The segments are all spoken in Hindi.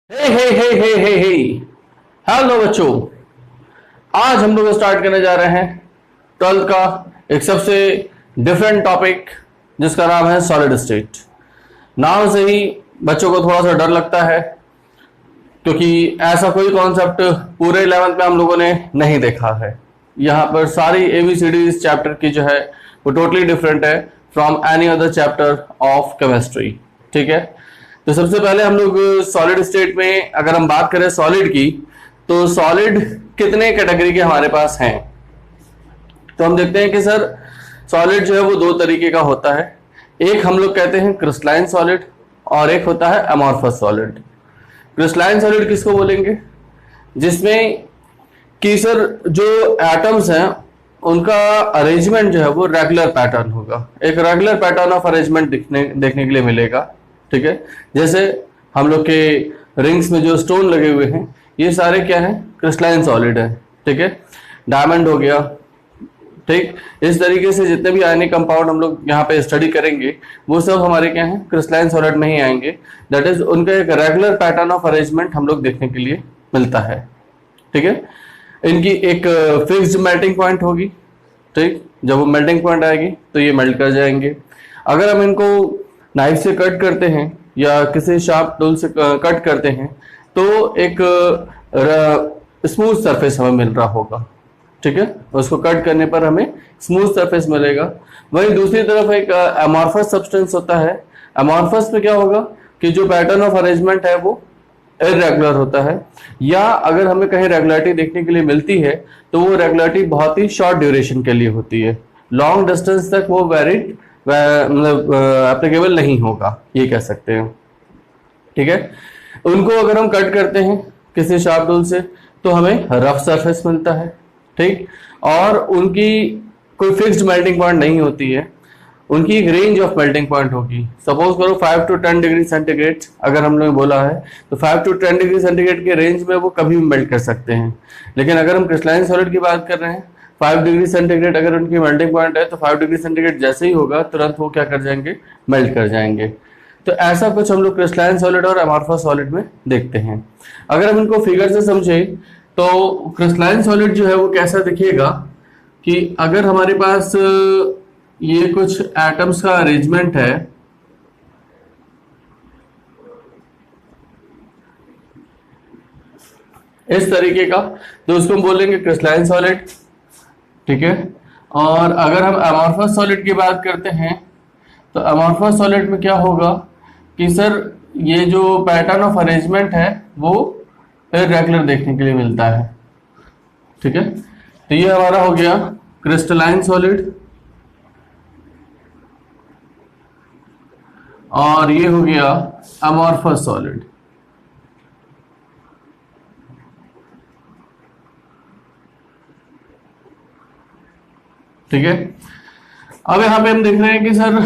हे हे हे हे हे हे हेलो बच्चों। आज हम लोग स्टार्ट करने जा रहे हैं 12th का एक सबसे डिफरेंट टॉपिक जिसका नाम है सॉलिड स्टेट। नाम से ही बच्चों को थोड़ा सा डर लगता है क्योंकि ऐसा कोई कॉन्सेप्ट पूरे 11th में हम लोगों ने नहीं देखा है। यहाँ पर सारी एबीसीडी इस चैप्टर की जो है वो टोटली डिफरेंट है from any other chapter of chemistry. ठीक है, तो सबसे पहले हम लोग सॉलिड स्टेट में अगर हम बात करें सॉलिड की, तो सॉलिड कितने कैटेगरी के हमारे पास हैं। तो हम देखते हैं कि सर सॉलिड जो है वो दो तरीके का होता है। एक हम लोग कहते हैं क्रिस्टलाइन सॉलिड और एक होता है अमॉर्फस सॉलिड। क्रिस्टलाइन सॉलिड किसको बोलेंगे? जिसमें कि सर जो एटम्स हैं उनका अरेंजमेंट जो है वो रेगुलर पैटर्न होगा, एक रेगुलर पैटर्न ऑफ अरेंजमेंट देखने के लिए मिलेगा। ठीक है, जैसे हम लोग के रिंग्स में जो स्टोन लगे हुए हैं ये सारे क्या है? क्रिस्टलाइन सॉलिड है। ठीक है, डायमंड हो गया। ठीक, इस तरीके से जितने भी आयनिक कंपाउंड हम लोग यहाँ पे स्टडी करेंगे वो सब हमारे क्या है? क्रिस्टलाइन सॉलिड में ही आएंगे। दैट इज उनका एक रेगुलर पैटर्न ऑफ अरेंजमेंट हम लोग देखने के लिए मिलता है। ठीक है, इनकी एक फिक्स्ड मेल्टिंग पॉइंट होगी। ठीक, जब वो मेल्टिंग पॉइंट आएगी तो ये मेल्ट कर जाएंगे। अगर हम इनको नाइफ से कट करते हैं या किसी शार्प टूल से कट करते हैं तो एक स्मूथ सरफेस हमें मिल रहा होगा। ठीक है, उसको कट करने पर हमें स्मूथ सरफेस मिलेगा। वहीं दूसरी तरफ एक अमॉर्फस सब्सटेंस होता है। अमॉर्फस में क्या होगा कि जो पैटर्न ऑफ अरेंजमेंट है वो इरेगुलर होता है, या अगर हमें कहीं रेगुलरिटी देखने के लिए मिलती है तो वो रेगुलरिटी बहुत ही शॉर्ट ड्यूरेशन के लिए होती है। लॉन्ग डिस्टेंस तक वो वेरिड मतलब एप्लीकेबल नहीं होगा, ये कह सकते हैं। ठीक है, उनको अगर हम कट करते हैं किसी शार्प टूल से तो हमें रफ सरफेस मिलता है। ठीक, और उनकी कोई फिक्स्ड मेल्टिंग पॉइंट नहीं होती है, उनकी एक रेंज ऑफ मेल्टिंग पॉइंट होगी। सपोज करो 5 to 10 डिग्री सेंटीग्रेड अगर हम लोग बोला है तो 5 to 10 डिग्री सेंटीग्रेड के रेंज में वो कभी भी मेल्ट कर सकते हैं। लेकिन अगर हम क्रिस्टलाइन सॉलिड की बात कर रहे हैं 5 डिग्री सेंटीग्रेड अगर उनकी मेल्टिंग पॉइंट है तो 5 डिग्री सेंटीग्रेड जैसे ही होगा तुरंत वो क्या कर जाएंगे? मेल्ट कर जाएंगे। तो ऐसा कुछ हम लोग क्रिस्टलाइन सॉलिड और अमॉर्फस सॉलिड में देखते हैं। अगर हम इनको फिगर से समझे तो क्रिस्टलाइन सॉलिड जो है वो कैसा दिखेगा कि अगर हमारे पास ये कुछ एटम्स का अरेंजमेंट है, इस तरीके का, तो उसको हम बोलेंगे क्रिस्टलाइन सॉलिड। ठीक है, और अगर हम अमॉर्फस सॉलिड की बात करते हैं तो अमॉर्फस सॉलिड में क्या होगा कि सर ये जो पैटर्न ऑफ अरेंजमेंट है वो इरेगुलर देखने के लिए मिलता है। ठीक है, तो ये हमारा हो गया क्रिस्टलाइन सॉलिड और ये हो गया अमॉर्फस सॉलिड। ठीक है, अब यहां पे हम देख रहे हैं कि सर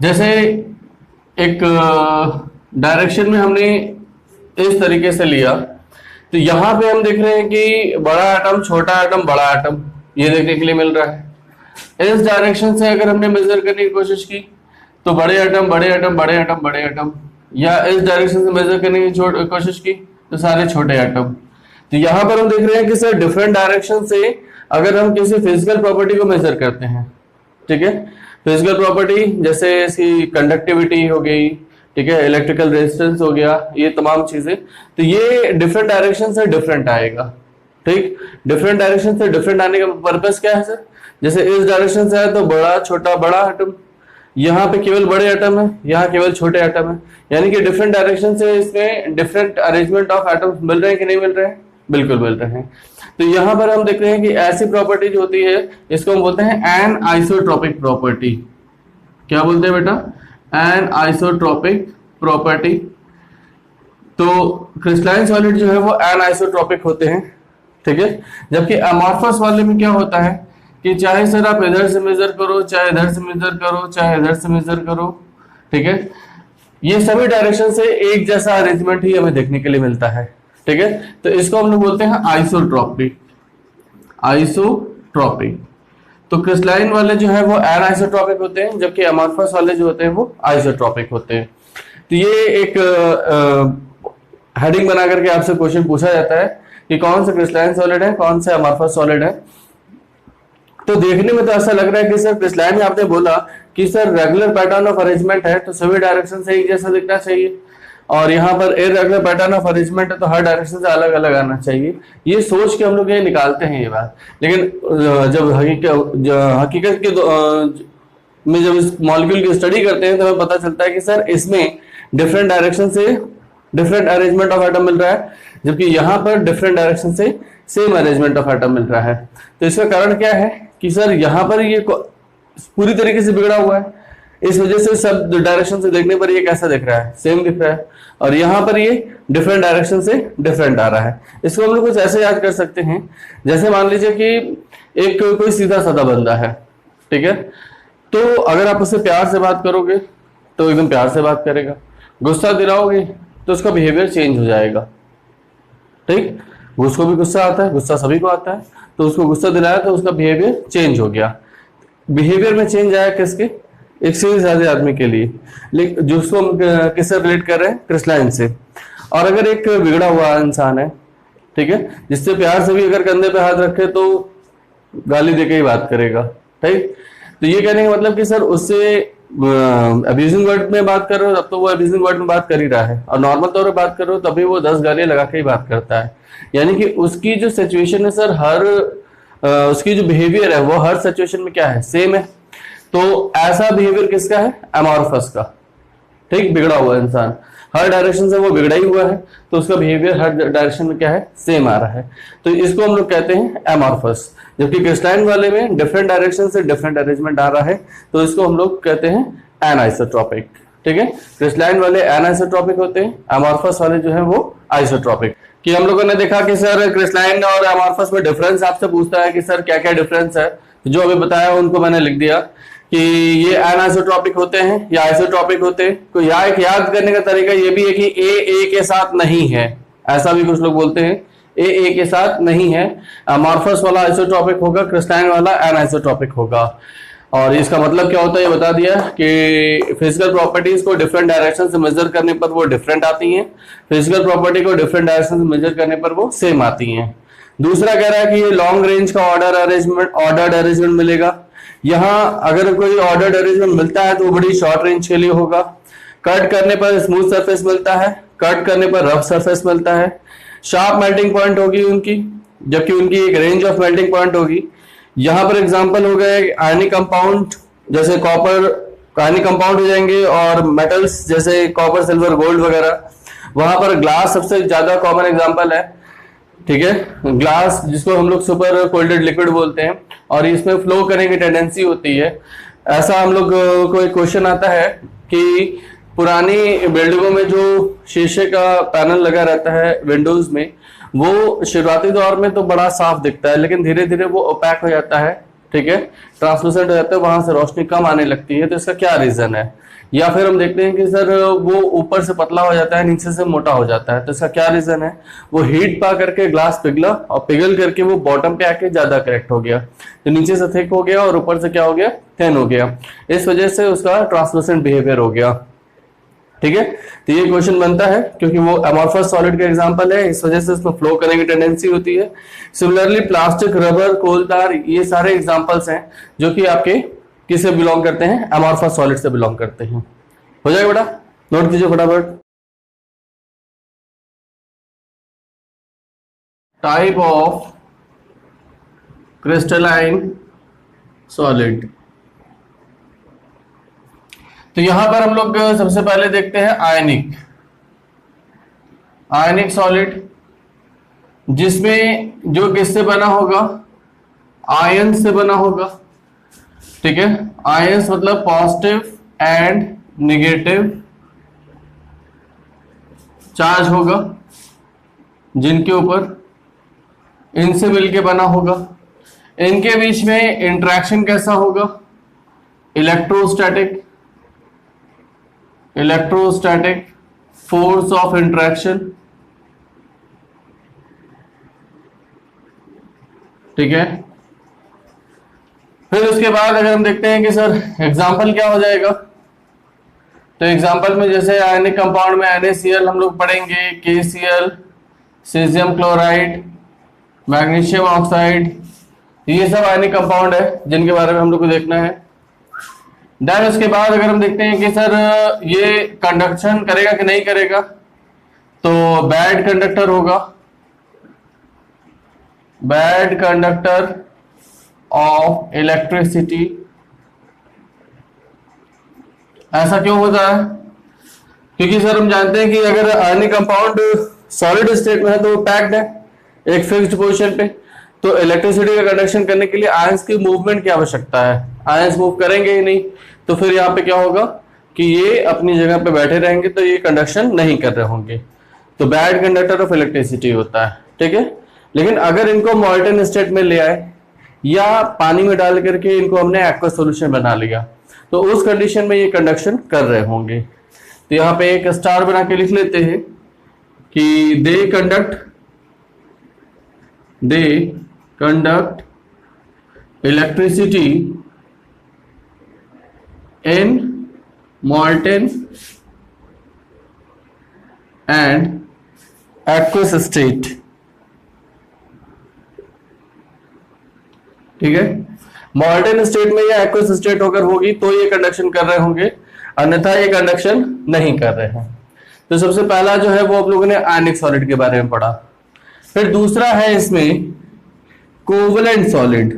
जैसे एक डायरेक्शन में हमने इस तरीके से लिया तो यहां पे हम देख रहे हैं कि बड़ा एटम, छोटा एटम, बड़ा एटम ये देखने के लिए मिल रहा है। इस डायरेक्शन से अगर हमने मेजर करने की कोशिश की तो बड़े एटम, बड़े एटम, बड़े एटम, बड़े एटम, या इस डायरेक्शन से मेजर करने की कोशिश की तो सारे छोटे एटम। तो यहां पर हम देख रहे हैं कि सर डिफरेंट डायरेक्शन से अगर हम किसी फिजिकल प्रॉपर्टी को मेजर करते हैं, ठीक है, फिजिकल प्रॉपर्टी जैसे इसकी कंडक्टिविटी हो गई, ठीक है, इलेक्ट्रिकल रेजिस्टेंस हो गया, ये तमाम चीजें, तो ये डिफरेंट डायरेक्शन से डिफरेंट आएगा। ठीक, डिफरेंट डायरेक्शन से डिफरेंट आने का पर्पस क्या है सर? जैसे इस डायरेक्शन से है तो बड़ा, छोटा, बड़ा एटम, यहाँ पे केवल बड़े एटम है, यहाँ केवल छोटे एटम है, यानी कि डिफरेंट डायरेक्शन से इसमें डिफरेंट अरेंजमेंट ऑफ एटम्स मिल रहे हैं कि नहीं मिल रहे हैं? बिल्कुल मिल रहे हैं। तो यहाँ पर हम देख रहे हैं कि ऐसी प्रॉपर्टी जो होती है इसको हम बोलते हैं एन आइसोट्रोपिक प्रॉपर्टी। क्या बोलते हैं बेटा? Anisotropic property. तो क्रिस्टलाइन सॉलिड जो है वो एन आइसोट्रोपिक होते हैं। ठीक है, जबकि अमॉर्फस वाले में क्या होता है कि चाहे सर आप इधर से मेजर करो, चाहे इधर से मेजर करो, चाहे इधर से मेजर करो, ठीक है, ये सभी डायरेक्शन से एक जैसा अरेंजमेंट ही हमें देखने के लिए मिलता है। ठीक है, तो इसको हम लोग बोलते हैं आइसोट्रोपिक। आइसोट्रोपिक, तो क्रिस्टलाइन वाले जो है वो एन आइसोट्रोपिक होते हैं, जबकि अमॉर्फस वाले जो होते हैं वो आइसोट्रोपिक होते हैं। तो ये एक हेडिंग बना करके आपसे क्वेश्चन पूछा जाता है कि कौन सा क्रिस्टलाइन सॉलिड है, कौन सा अमॉर्फस सॉलिड है। तो देखने में तो ऐसा लग रहा है कि सर क्रिस्टलाइन में आपने बोला कि sir regular pattern of arrangement है तो सभी डायरेक्शन से एक जैसा दिखना चाहिए, और यहाँ पर इरेगुलर पैटर्न ऑफ अरेंजमेंट है तो हर डायरेक्शन से अलग अलग आना चाहिए। ये सोच के हम लोग ये निकालते हैं ये बात, लेकिन जब हकीकत के में जब इस मॉलिक्यूल की स्टडी करते हैं तो हमें पता चलता है कि सर इसमें डिफरेंट डायरेक्शन से डिफरेंट अरेंजमेंट ऑफ एटम मिल रहा है, जबकि यहाँ पर डिफरेंट डायरेक्शन से सेम अरेंजमेंट ऑफ एटम मिल रहा है। तो इसका कारण क्या है कि सर यहाँ पर ये पूरी तरीके से बिगड़ा हुआ है, इस वजह से सब डायरेक्शन से देखने पर ये कैसा दिख रहा है, सेम दिख रहा है, और यहाँ पर ये डिफरेंट डायरेक्शन से डिफरेंट आ रहा है। इसको हम लोग कुछ ऐसे याद कर सकते हैं, जैसे मान लीजिए कि एक कोई सीधा साधा बंदा है, ठीक है, तो अगर आप उससे प्यार से बात करोगे तो एकदम प्यार से बात करेगा, गुस्सा दिलाओगे तो उसका बिहेवियर चेंज हो जाएगा, ठीक, उसको भी गुस्सा आता है, गुस्सा सभी को आता है, तो उसको गुस्सा दिलाया तो उसका बिहेवियर चेंज हो गया। बिहेवियर में चेंज आया किसके, एक से ज्यादा आदमी के लिए, लेकिन जिसको हम किससे रिलेट कर रहे हैं, क्रिस्टलाइन से। और अगर एक बिगड़ा हुआ इंसान है, ठीक है, जिससे प्यार से भी अगर कंधे पे हाथ रखे तो गाली देके ही बात करेगा, ठीक, तो ये कहने का मतलब कि सर उससे अब्यूजिंग वर्ड में बात कर रहे हो तब तो वो अब्यूजिंग वर्ड में बात कर ही रहा है, और नॉर्मल तौर पर बात कर रहे हो तभी वो 10 गालियां लगा के ही बात करता है। यानी कि उसकी जो सिचुएशन है सर, उसकी जो बिहेवियर है वो हर सिचुएशन में क्या है, सेम है। तो ऐसा बिहेवियर किसका है, अमॉर्फस का, ठीक, बिगड़ा हुआ इंसान, हर डायरेक्शन से वो बिगड़ा ही हुआ है तो उसका बिहेवियर हर डायरेक्शन में क्या है, सेम आ रहा है, तो इसको हम लोग कहते हैं अमॉर्फस। जबकि क्रिस्टलाइन वाले में डिफरेंट डायरेक्शन से डिफरेंट अरेंजमेंट आ रहा है तो इसको हम लोग कहते हैं एनाइसोट्रॉपिक, ठीक है। क्रिस्टलाइन वाले एनाइसोट्रॉपिक होते हैं, अमॉर्फस वाले जो है वो आइसोट्रॉपिक। कि हम लोगों ने देखा कि सर क्रिस्टलाइन और अमॉर्फस में डिफरेंस आपसे पूछता है कि सर क्या क्या डिफरेंस है, जो अभी बताया उनको मैंने लिख दिया कि ये एनाइसोट्रॉपिक होते हैं या आइसोट्रॉपिक होते हैं। तो यहाँ एक याद करने का तरीका ये भी है कि ए के साथ नहीं है, ऐसा भी कुछ लोग बोलते हैं, ए के साथ नहीं है। अमॉर्फस वाला आइसोट्रॉपिक होगा, क्रिस्टलाइन वाला एनाइसोट्रॉपिक होगा। और इसका मतलब क्या होता है ये बता दिया कि फिजिकल प्रॉपर्टीज को डिफरेंट डायरेक्शन से मेजर करने पर वो डिफरेंट आती हैं, फिजिकल प्रॉपर्टी को डिफरेंट डायरेक्शन से मेजर करने पर वो सेम आती हैं। दूसरा कह रहा है कि ये लॉन्ग रेंज का ऑर्डर्ड अरेंजमेंट मिलेगा। यहाँ अगर कोई ऑर्डर्ड अरेंजमेंट मिलता है तो वो बड़ी शॉर्ट रेंज के लिए होगा। कट करने पर स्मूथ सरफेस मिलता है, कट करने पर रफ सरफेस मिलता है। शार्प मेल्टिंग पॉइंट होगी उनकी, जबकि उनकी एक रेंज ऑफ मेल्टिंग पॉइंट होगी। यहाँ पर एग्जांपल हो गए आयनिक कंपाउंड, जैसे कॉपर आयनिक कंपाउंड हो जाएंगे, और मेटल्स जैसे कॉपर सिल्वर गोल्ड वगैरह। वहां पर ग्लास सबसे ज्यादा कॉमन एग्जांपल है, ठीक है, ग्लास जिसको हम लोग सुपर कोल्डेड लिक्विड बोलते हैं, और इसमें फ्लो करने की टेंडेंसी होती है। ऐसा हम लोग को एक क्वेश्चन आता है कि पुरानी बिल्डिंगों में जो शीशे का पैनल लगा रहता है विंडोज में, वो शुरुआती दौर में तो बड़ा साफ दिखता है, लेकिन धीरे धीरे वो ओपैक हो जाता है, ठीक है, ट्रांसलूसेंट हो जाता है, वहां से रोशनी कम आने लगती है। तो इसका क्या रीजन है? या फिर हम देखते हैं कि सर वो ऊपर से पतला हो जाता है, नीचे से मोटा हो जाता है। तो इसका क्या रीजन है? वो हीट पा करके ग्लास पिघला, और पिघल करके वो बॉटम पे आके ज्यादा करेक्ट हो गया, तो नीचे से थिक हो गया और ऊपर से क्या हो गया, थिन हो गया। इस वजह से उसका ट्रांसलूसेंट बिहेवियर हो गया, ठीक है। तो ये क्वेश्चन बनता है क्योंकि वो अमॉर्फस सॉलिड का एग्जांपल है, इस वजह से उसमें फ्लो करने की टेंडेंसी होती है। सिमिलरली प्लास्टिक, रबर, कोल तार, ये सारे एग्जांपल्स हैं जो कि आपके किससे बिलोंग करते हैं, अमॉर्फस सॉलिड से बिलोंग करते हैं। हो जाएगा बेटा, नोट कीजिए फटाफट। Type of crystalline solid. तो यहां पर हम लोग सबसे पहले देखते हैं आयनिक सॉलिड, जिसमें जो किससे बना होगा, आयन से बना होगा, ठीक है। आयंस मतलब पॉजिटिव एंड नेगेटिव चार्ज होगा, जिनके ऊपर इनसे मिलके बना होगा। इनके बीच में इंटरेक्शन कैसा होगा, इलेक्ट्रोस्टैटिक फोर्स ऑफ इंटरेक्शन, ठीक है। फिर उसके बाद अगर हम देखते हैं कि सर एग्जाम्पल क्या हो जाएगा, तो एग्जांपल में जैसे आयनिक कंपाउंड में NaCl हम लोग पढ़ेंगे, KCl, caesium chloride, magnesium oxide, ये सब आयनिक कंपाउंड है जिनके बारे में हम लोग को देखना है। देन उसके बाद अगर हम देखते हैं कि सर ये कंडक्शन करेगा कि नहीं करेगा, तो बैड कंडक्टर होगा, बैड कंडक्टर ऑफ इलेक्ट्रिसिटी। ऐसा क्यों होता है? क्योंकि सर हम जानते हैं कि अगर आयनिक कंपाउंड सॉलिड स्टेट में है तो वो पैक्ड है एक फिक्स्ड पोजीशन पे, तो इलेक्ट्रिसिटी का कंडक्शन करने के लिए आयंस की मूवमेंट की आवश्यकता है। आयंस मूव करेंगे ही नहीं तो फिर यहाँ पे क्या होगा कि ये अपनी जगह पे बैठे रहेंगे, तो ये कंडक्शन नहीं कर रहे होंगे, तो बैड कंडक्टर ऑफ इलेक्ट्रिसिटी होता है। ठीक है, लेकिन अगर इनको मॉल्टन स्टेट में ले आए या पानी में डाल करके इनको हमने एक्वस सॉल्यूशन बना लिया, तो उस कंडीशन में ये कंडक्शन कर रहे होंगे। तो यहाँ पे एक स्टार बना के लिख लेते हैं कि they conduct electricity in molten and aqueous state। ठीक है, मॉल्टन स्टेट में या एक्वस स्टेट होकर होगी तो ये कंडक्शन कर रहे होंगे, अन्यथा ये कंडक्शन नहीं कर रहे हैं। तो सबसे पहला जो है वो आप लोगों ने आयनिक सॉलिड के बारे में पढ़ा। फिर दूसरा है इसमें covalent solid.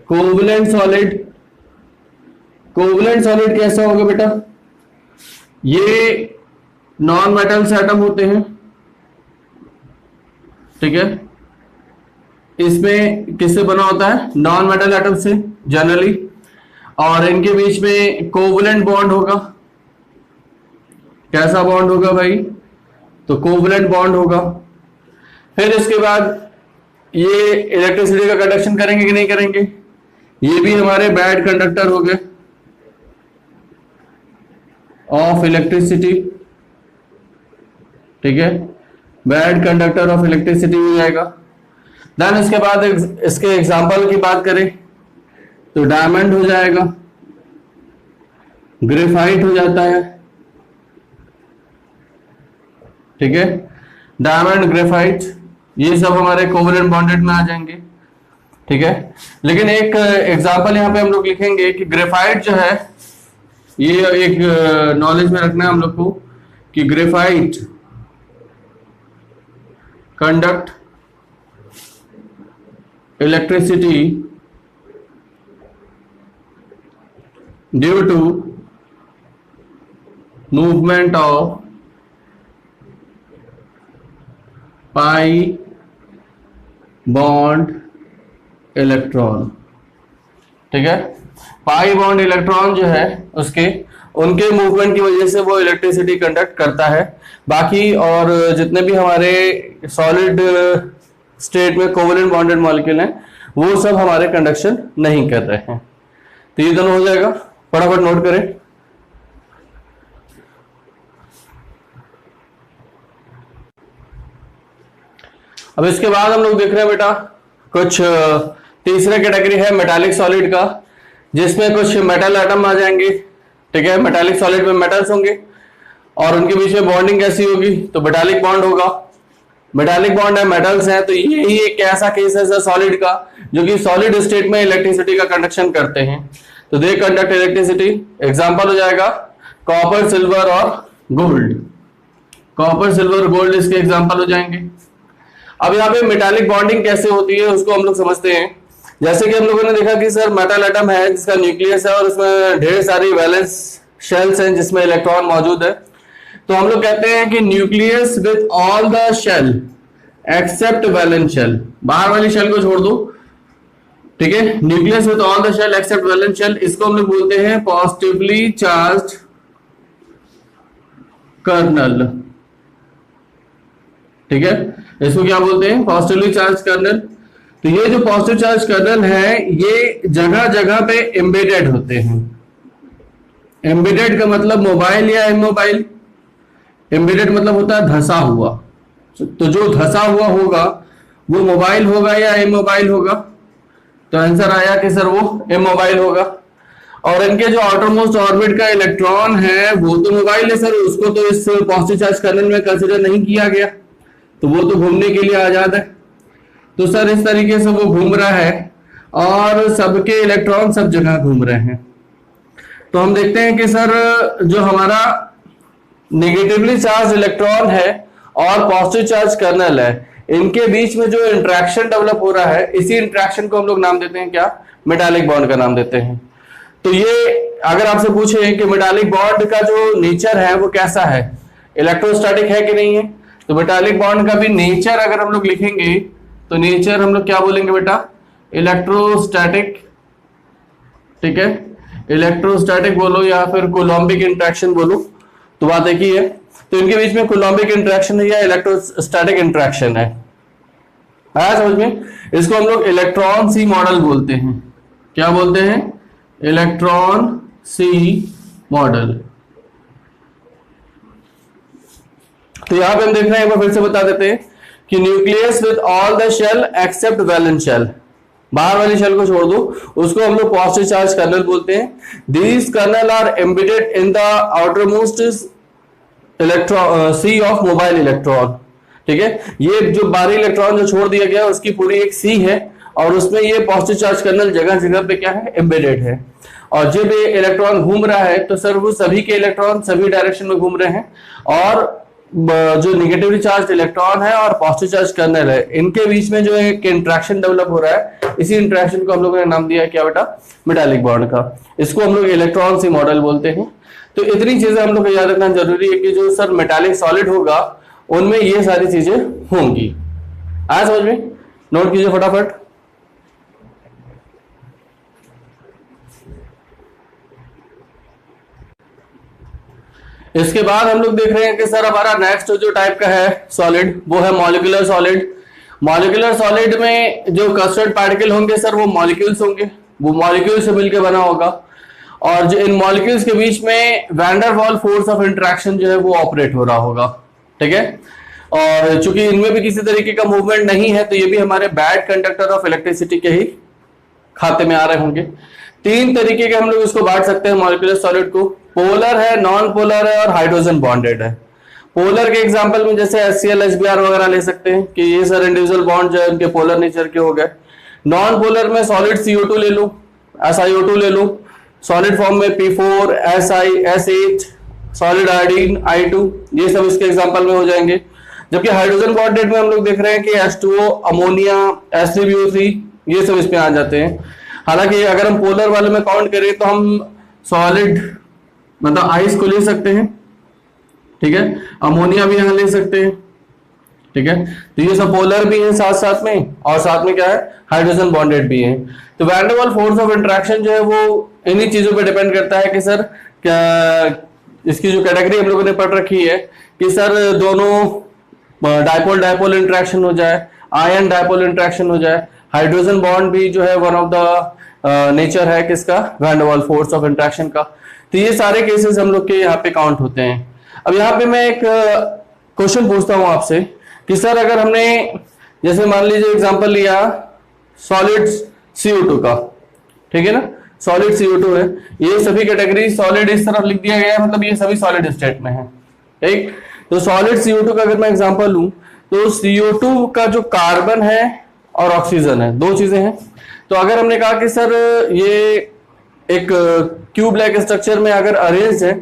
Covalent solid, covalent solid कैसा होगा बेटा? ये नॉन मेटल्स एटम होते हैं। ठीक है, इसमें किससे बना होता है? नॉन मेटल एटम से जनरली, और इनके बीच में कोवलेंट बॉन्ड होगा। कैसा बॉन्ड होगा भाई? तो कोवलेंट बॉन्ड होगा। फिर इसके बाद ये इलेक्ट्रिसिटी का कंडक्शन करेंगे कि नहीं करेंगे? ये भी हमारे बैड कंडक्टर हो गए ऑफ इलेक्ट्रिसिटी। ठीक है, बैड कंडक्टर ऑफ इलेक्ट्रिसिटी हो जाएगा। देन इसके बाद इसके एग्जांपल की बात करें तो डायमंड हो जाएगा, ग्रेफाइट हो जाता है। ठीक है, डायमंड, ग्रेफाइट, ये सब हमारे कोवलेंट बॉन्डेड में आ जाएंगे। ठीक है, लेकिन एक एग्जांपल यहां पे हम लोग लिखेंगे कि ग्रेफाइट जो है, ये एक नॉलेज में रखना है हम लोग को कि graphite conduct electricity due to movement of pi bond electron. ठीक है, पाई बॉन्ड इलेक्ट्रॉन जो है उनके मूवमेंट की वजह से वो इलेक्ट्रिसिटी कंडक्ट करता है। बाकी और जितने भी हमारे सॉलिड स्टेट में कोवलेंट बॉन्डेड मॉलिक्यूल हैं वो सब हमारे कंडक्शन नहीं कर रहे हैं। तो ये दोनों हो जाएगा, फटाफट नोट करें। अब इसके बाद हम लोग देख रहे हैं बेटा कुछ तीसरा कैटेगरी है मेटालिक सॉलिड का, जिसमें कुछ मेटल एटम आ जाएंगे। ठीक है, मेटालिक सॉलिड में मेटल्स होंगे और उनके बीच में बॉन्डिंग कैसी होगी? तो मेटालिक बॉन्ड होगा। मेटालिक बॉन्ड है, मेटल्स हैं, तो यही एक ऐसा केस है सॉलिड का जो कि सॉलिड स्टेट में इलेक्ट्रिसिटी का कंडक्शन करते हैं। तो दे कंडक्ट इलेक्ट्रिसिटी। एग्जांपल हो जाएगा कॉपर, सिल्वर और गोल्ड। कॉपर, सिल्वर, गोल्ड इसके एग्जांपल हो जाएंगे। अब यहाँ पे मेटालिक बॉन्डिंग कैसे होती है उसको हम लोग समझते हैं। जैसे कि हम लोगों ने देखा कि सर मेटल एटम है जिसका न्यूक्लियस है और उसमें ढेर सारी वैलेंस शेल्स हैं जिसमें इलेक्ट्रॉन मौजूद है। तो हम लोग कहते हैं कि nucleus with all the shell except valence shell. बाहर वाली शेल को छोड़ दो। ठीक है, nucleus with all the shell except valence shell, इसको हम लोग बोलते हैं पॉजिटिवली चार्ज्ड कर्नल। ठीक है, इसको क्या बोलते हैं? Positively charge kernel. तो ये जो पॉजिटिव चार्ज कर्नल है ये जगह जगह पे एम्बेडेड होते हैं। एम्बेडेड का मतलब मोबाइल या इमोबाइल। एम्बेडेड मतलब होता है धंसा हुआ। तो जो धंसा हुआ होगा वो मोबाइल होगा या इमोबाइल होगा? तो आंसर आया कि सर वो इमोबाइल होगा। और इनके जो आउटर मोस्ट ऑर्बिट का इलेक्ट्रॉन है वो तो मोबाइल है सर, उसको तो इस पॉजिटिव चार्ज कर्नल में कंसिडर नहीं किया गया, तो वो तो घूमने के लिए आजाद है। तो सर इस तरीके से वो घूम रहा है और सबके इलेक्ट्रॉन सब जगह घूम रहे हैं। तो हम देखते हैं कि सर जो हमारा नेगेटिवली चार्ज इलेक्ट्रॉन है और पॉजिटिव चार्ज कर्नल है, इनके बीच में जो इंटरेक्शन डेवलप हो रहा है, इसी इंटरेक्शन को हम लोग नाम देते हैं क्या? मेटालिक बॉन्ड का नाम देते हैं। तो ये अगर आपसे पूछे कि मेटालिक बॉन्ड का जो नेचर है वो कैसा है, इलेक्ट्रोस्टैटिक है कि नहीं है, तो मेटालिक बॉन्ड का भी नेचर अगर हम लोग लिखेंगे तो नेचर हम लोग क्या बोलेंगे बेटा? इलेक्ट्रोस्टैटिक। ठीक है, इलेक्ट्रोस्टैटिक बोलो या फिर कोलॉम्बिक इंटरेक्शन बोलो, तो बात एक ही है। तो इनके बीच में कोलॉम्बिक इंटरेक्शन है या इलेक्ट्रोस्टैटिक इंटरेक्शन है, आया समझ में? इसको हम लोग इलेक्ट्रॉन सी मॉडल बोलते हैं। क्या बोलते हैं? इलेक्ट्रॉन सी मॉडल। तो यहां पे हम देख रहे हैं, एक बार फिर से बता देते हैं कि nucleus with all the shell except valence shell, बाहर वाली शेल को छोड़ दो, उसको हम लोग पॉजिटिव चार्ज कर्नल बोलते हैं। These kernel are embedded in the outermost electron sea of mobile electron. ठीक है, ये जो बाहरी इलेक्ट्रॉन जो छोड़ दिया गया उसकी पूरी एक सी है और उसमें ये पॉजिटिव चार्ज कर्नल जगह जगह पे क्या है? एम्बेडेड है। और जब ये इलेक्ट्रॉन घूम रहा है तो सर वो सभी के इलेक्ट्रॉन सभी डायरेक्शन में घूम रहे हैं, और जो निगेटिवली चार्ज इलेक्ट्रॉन है और पॉजिटिव चार्ज कर्नल है, इनके बीच में जो एक इंटरेक्शन डेवलप हो रहा है, इसी इंटरेक्शन को हम लोगों ने नाम दिया क्या बेटा? मेटालिक बॉन्ड का। इसको हम लोग इलेक्ट्रॉन सी मॉडल बोलते हैं। तो इतनी चीजें हम लोग को याद रखना जरूरी है कि जो सर मेटालिक सॉलिड होगा उनमें ये सारी चीजें होंगी। आया समझ में? नोट कीजिए फटाफट। इसके बाद हम लोग देख रहे हैं कि सर हमारा नेक्स्ट जो टाइप का है सॉलिड वो है मॉलिक्यूलर सॉलिड। मॉलिक्यूलर सॉलिड में जो कस्टर्ड पार्टिकल होंगे सर वो मॉलिक्यूल्स होंगे, वो मॉलिक्यूल से मिलकर बना होगा, और जो इन मॉलिक्यूल्स के बीच में वैन डर वाल फोर्स ऑफ इंटरेक्शन जो है वो ऑपरेट हो रहा होगा। ठीक है, और चूंकि इनमें भी किसी तरीके का मूवमेंट नहीं है तो ये भी हमारे बैड कंडक्टर ऑफ इलेक्ट्रिसिटी के ही खाते में आ रहे होंगे। तीन तरीके के हम लोग इसको बांट सकते हैं मॉलिक्यूलर सॉलिड को, पोलर है, नॉन पोलर है और हाइड्रोजन बॉन्डेड है। पोलर के एग्जांपल में जैसे HCl HBr वगैरह ले सकते हैं कि ये सर इंडिविजुअल बॉन्ड जो है उनके पोलर नेचर के हो गए। नॉन पोलर में सॉलिड CO2 ले लूं, SiO2 ले लूं, सॉलिड फॉर्म में P4 Si SH, solid iodine I2, ये सब इसके एग्जांपल में हो जाएंगे। जबकि हाइड्रोजन बॉन्डेड में हम लोग देख रहे हैं कि H2O, अमोनिया, H3BO3, ये सब इसमें आ जाते हैं। हालांकि अगर हम पोलर वाले में काउंट करें तो हम सॉलिड मतलब आइस को ले सकते हैं। ठीक है, अमोनिया भी यहां ले सकते हैं। ठीक है, तो ये सब पोलर भी है साथ साथ में, और साथ में क्या है? हाइड्रोजन बॉन्डेड भी है। तो वैन डर वाल फोर्स ऑफ इंटरेक्शन जो है वो इन्हीं चीजों पे डिपेंड करता है कि सर क्या इसकी जो कैटेगरी हम लोगों ने पढ़ रखी है कि सर दोनों डायपोल डायपोल इंटरेक्शन हो जाए, आयन डायपोल इंटरेक्शन हो जाए, हाइड्रोजन बॉन्ड भी जो है वन ऑफ द नेचर है किसका? वैन डर वाल फोर्स ऑफ इंटरेक्शन का। तो ये सारे केसेस हम लोग के यहाँ पे काउंट होते हैं। अब यहाँ पे मैं एक क्वेश्चन पूछता हूँ आपसे कि सर अगर हमने जैसे मान लीजिए एग्जांपल लिया सॉलिड CO2 का, ठीक है ना, सॉलिड CO2 है, ये सभी कैटेगरी सॉलिड इस तरफ लिख दिया गया है, मतलब ये सभी सॉलिड स्टेट में है। ठीक, तो सॉलिड CO2 का अगर मैं एग्जांपल लूं तो CO2 का जो कार्बन है और ऑक्सीजन है, दो चीजें हैं। तो अगर हमने कहा कि सर ये एक क्यूब लाइक स्ट्रक्चर में अगर अरेंज है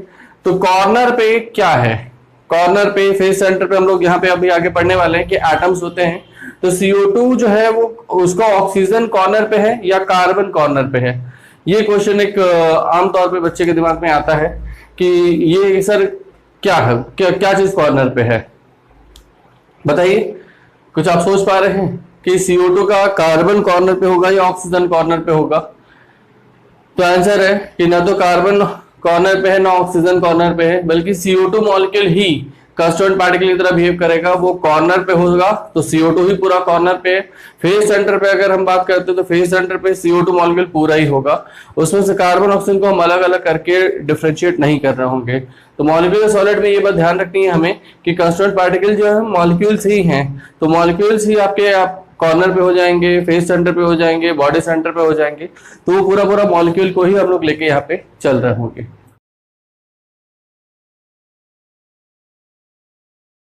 तो कॉर्नर पे क्या है? कॉर्नर पे फेस सेंटर पे हम लोग यहाँ पे अभी आगे पढ़ने वाले हैं कि एटम्स होते हैं। तो CO2 जो है वो उसका ऑक्सीजन कॉर्नर पे है या कार्बन कॉर्नर पे है? ये क्वेश्चन एक आमतौर पे बच्चे के दिमाग में आता है कि ये सर क्या है, क्या चीज कॉर्नर पे है? बताइए, कुछ आप सोच पा रहे हैं कि CO2 का कार्बन कॉर्नर पे होगा या ऑक्सीजन कॉर्नर पे होगा? तो आंसर है कि ना तो कार्बन कॉर्नर पे है ना ऑक्सीजन कॉर्नर पे है, बल्कि CO2 मॉलिक्यूल ही कस्टर्ड पार्टिकल की तरह बिहेव करेगा, वो कॉर्नर पे होगा। तो CO2 ही पूरा कॉर्नर पे है। फेस सेंटर पे अगर हम बात करते हैं तो फेस सेंटर पे CO2 मॉलिक्यूल पूरा ही होगा। उसमें से कार्बन ऑक्सीजन को हम अलग अलग करके डिफरेंशिएट नहीं कर रहे होंगे। तो मॉलिक्यूलर सॉलिड में ये बात ध्यान रखनी है हमें कि कस्टर्ड पार्टिकल जो है मॉलिक्यूल्स ही हैं। तो मॉलिक्यूल्स ही आपके कॉर्नर पे हो जाएंगे, फेस सेंटर पे हो जाएंगे, बॉडी सेंटर पे हो जाएंगे। तो वो पूरा पूरा मॉलिक्यूल को ही हम लोग लेके यहाँ पे चल रहे होंगे।